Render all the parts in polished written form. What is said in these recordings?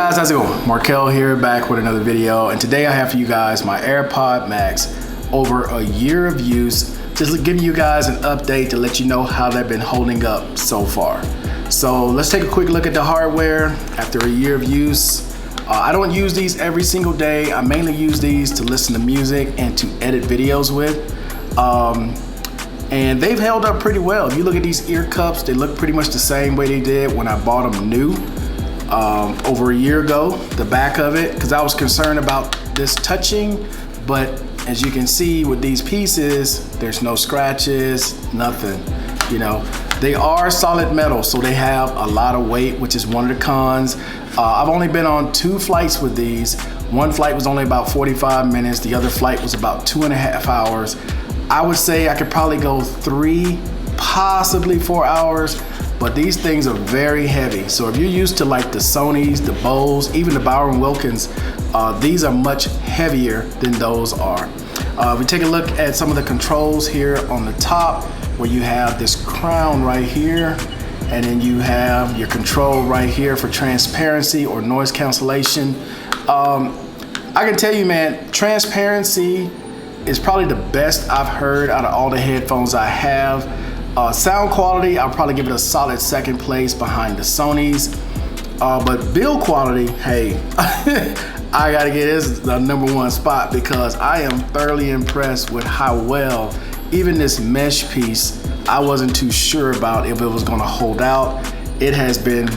guys, how's it going? Markel here, back with another video, and today I have for you guys my AirPod Max over a year of use. Just giving you guys an update to let you know how they've been holding up so far. So let's take a quick look at the hardware after a year of use. I don't use these every single day. I mainly use these to listen to music and to edit videos with. And they've held up pretty well. If you look at these ear cups, they look pretty much the same way they did when I bought them new over a year ago. The back of it, because I was concerned about this touching, but as you can see with these pieces, there's no scratches, nothing. You know, they are solid metal, so they have a lot of weight, which is one of the cons. I've only been on 2 flights with these. One flight was only about 45 minutes. The other flight was about 2.5 hours. I would say I could probably go 3, possibly 4 hours, but these things are very heavy. So if you're used to like the Sonys, the Bose, even the Bauer & Wilkins, these are much heavier than those are. We take a look at some of the controls here on the top, where you have this crown right here, and then you have your control right here for transparency or noise cancellation. I can tell you, man, transparency is probably the best I've heard out of all the headphones I have. Sound quality, I'll probably give it a solid second place behind the Sonys. But build quality, hey, I gotta get this the #1 spot, because I am thoroughly impressed with how well, even this mesh piece, I wasn't too sure about if it was gonna hold out. It has been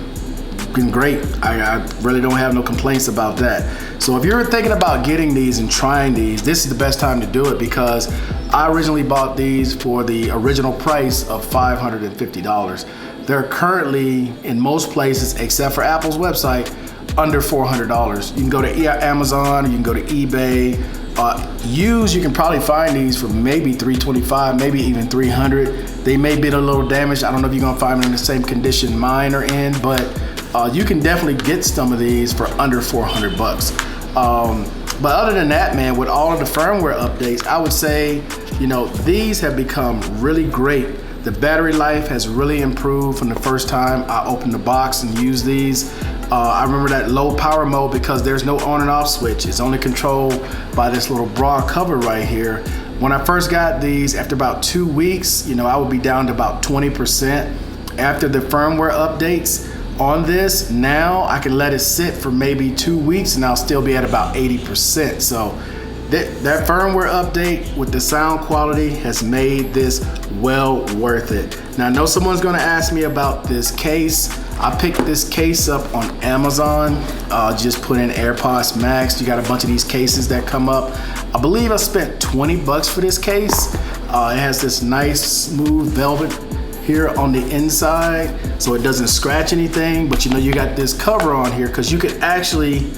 great. I really don't have no complaints about that. So if you're thinking about getting these and trying these, this is the best time to do it, because I originally bought these for the original price of $550. They're currently in most places, except for Apple's website, under $400. You can go to Amazon, you can go to eBay. Used, you can probably find these for maybe $325, maybe even $300. They may be a little damaged. I don't know if you're gonna find them in the same condition mine are in, but you can definitely get some of these for under 400 bucks. But other than that, man, with all of the firmware updates, I would say, you know, these have become really great. The battery life has really improved from the first time I opened the box and used these. I remember that low power mode, because there's no on and off switch. It's only controlled by this little bra cover right here. When I first got these, after about 2 weeks, you know, I would be down to about 20%. After the firmware updates on this, now I can let it sit for maybe 2 weeks and I'll still be at about 80%. So that firmware update with the sound quality has made this well worth it. Now I know someone's gonna ask me about this case. I picked this case up on Amazon. Just put in AirPods Max. You got a bunch of these cases that come up. I believe I spent 20 bucks for this case. It has this nice smooth velvet here on the inside, so it doesn't scratch anything, but you know, you got this cover on here, because you could actually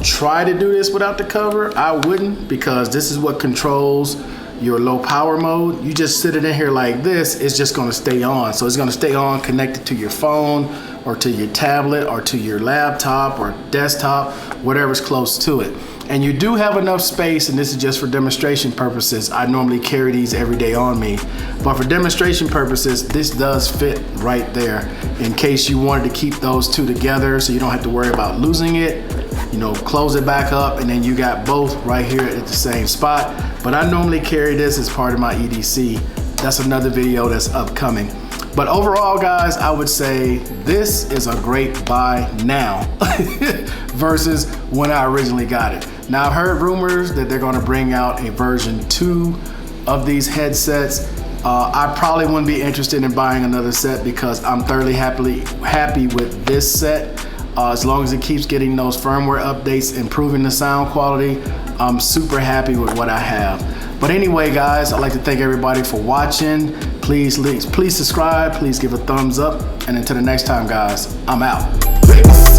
try to do this without the cover. I wouldn't, because this is what controls your low power mode. You just sit it in here like this, it's just gonna stay on. So it's gonna stay on connected to your phone or to your tablet or to your laptop or desktop, whatever's close to it. And you do have enough space, and this is just for demonstration purposes. I normally carry these every day on me, but for demonstration purposes, this does fit right there in case you wanted to keep those two together so you don't have to worry about losing it. You know, close it back up, and then you got both right here at the same spot. But I normally carry this as part of my EDC. That's another video that's upcoming. But overall, guys, I would say this is a great buy now versus when I originally got it. Now, I've heard rumors that they're gonna bring out a version 2 of these headsets. I probably wouldn't be interested in buying another set, because I'm thoroughly happy with this set. As long as it keeps getting those firmware updates, improving the sound quality, I'm super happy with what I have. But anyway, guys, I'd like to thank everybody for watching. Please subscribe, please give a thumbs up, and until the next time, guys, I'm out. Peace.